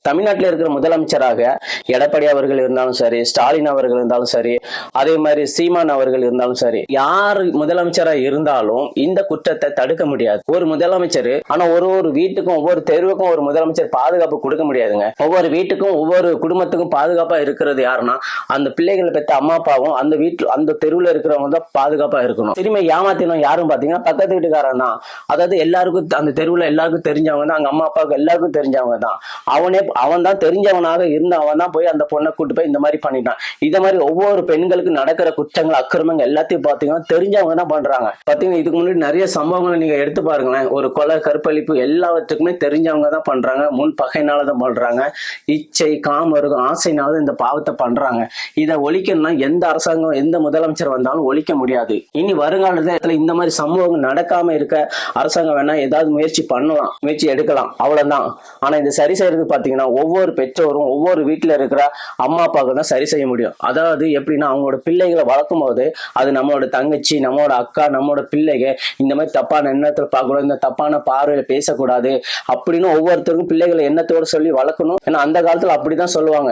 தமிழ்நாட்டில் இருக்கிற முதலமைச்சராக எடப்பாடி அவர்கள் இருந்தாலும் சரி, ஸ்டாலின் அவர்கள் இருந்தாலும் சரி, அதே மாதிரி சீமான் அவர்கள் இருந்தாலும் சரி, யார் முதலமைச்சரா இருந்தாலும் இந்த குற்றத்தை தடுக்க முடியாது. ஒரு முதலமைச்சர் ஆனா ஒரு வீட்டுக்கும் ஒவ்வொரு தெருவுக்கும் ஒரு முதலமைச்சர் பாதுகாப்பு கொடுக்க முடியாதுங்க. ஒவ்வொரு வீட்டுக்கும் ஒவ்வொரு குடும்பத்துக்கும் பாதுகாப்பா இருக்கிறது யாருன்னா அந்த பிள்ளைகளை பெற்ற அம்மா அப்பாவும் அந்த வீட்டு அந்த தெருவில் இருக்கிறவங்க தான் பாதுகாப்பா இருக்கணும். திரும்ப ஏமாத்தினோம் யாரும் பாத்தீங்கன்னா பக்கத்து வீட்டுக்காரன் தான். அதாவது எல்லாருக்கும் அந்த தெருவுல எல்லாருக்கும் தெரிஞ்சவங்க தான், அங்க அம்மா அப்பாவுக்கு எல்லாருக்கும் தெரிஞ்சவங்க தான். அவன் தான் தெரிஞ்சவனாக இருந்த அவன் தான் போய் அந்த பொண்ணை கூட்டு போய் இந்த மாதிரி பண்ணிட்டான். இத மாதிரி ஒவ்வொரு பெண்களுக்கு நடக்கிற குற்றங்கள் அக்கிரமங்கள் எல்லாத்தையும் பாத்தீங்கன்னா தெரிஞ்சவங்க தான் பண்றாங்க. பாத்தீங்கன்னா இதுக்கு முன்னாடி நிறைய சம்பவங்களை நீங்க எடுத்து பாருங்களேன். ஒரு கொலை கற்பழிப்பு எல்லாத்துக்குமே தெரிஞ்சவங்க தான் பண்றாங்க. முன் பகையினாலதான் பண்றாங்க. இச்சை காமருகம் ஆசைனால இந்த பாவத்தை பண்றாங்க. இதை ஒழிக்கணும்னா எந்த அரசாங்கம் எந்த முதலமைச்சர் வந்தாலும் ஒழிக்க முடியாது. இனி வருங்காலத்துல இந்த மாதிரி சம்பவங்கள் நடக்காம இருக்க அரசாங்கம் வேணா ஏதாவது முயற்சி பண்ணலாம், முயற்சி எடுக்கலாம், அவ்வளவுதான். ஆனா இது சரி செய்யறது பாத்தீங்கன்னா ஒவ்வொரு பெற்றோரும் ஒவ்வொரு வீட்டுல இருக்கிற அம்மா அப்பாவுக்கு தான் சரி செய்ய முடியும். அதாவது எப்படின்னா அவங்களோட பிள்ளைகளை வளர்க்கும் போது அது நம்மளோட தங்கச்சி, நம்மளோட அக்கா, நம்மளோட பிள்ளைங்க இந்த மாதிரி தப்பான எண்ணத்துல பார்க்கக்கூடாது, இந்த தப்பான பார்வையில பேசக்கூடாது அப்படின்னு ஒவ்வொருத்தருக்கும் பிள்ளைகளை எண்ணத்தோட சொல்லி வளர்க்கணும். ஏன்னா அந்த காலத்துல அப்படிதான் சொல்லுவாங்க.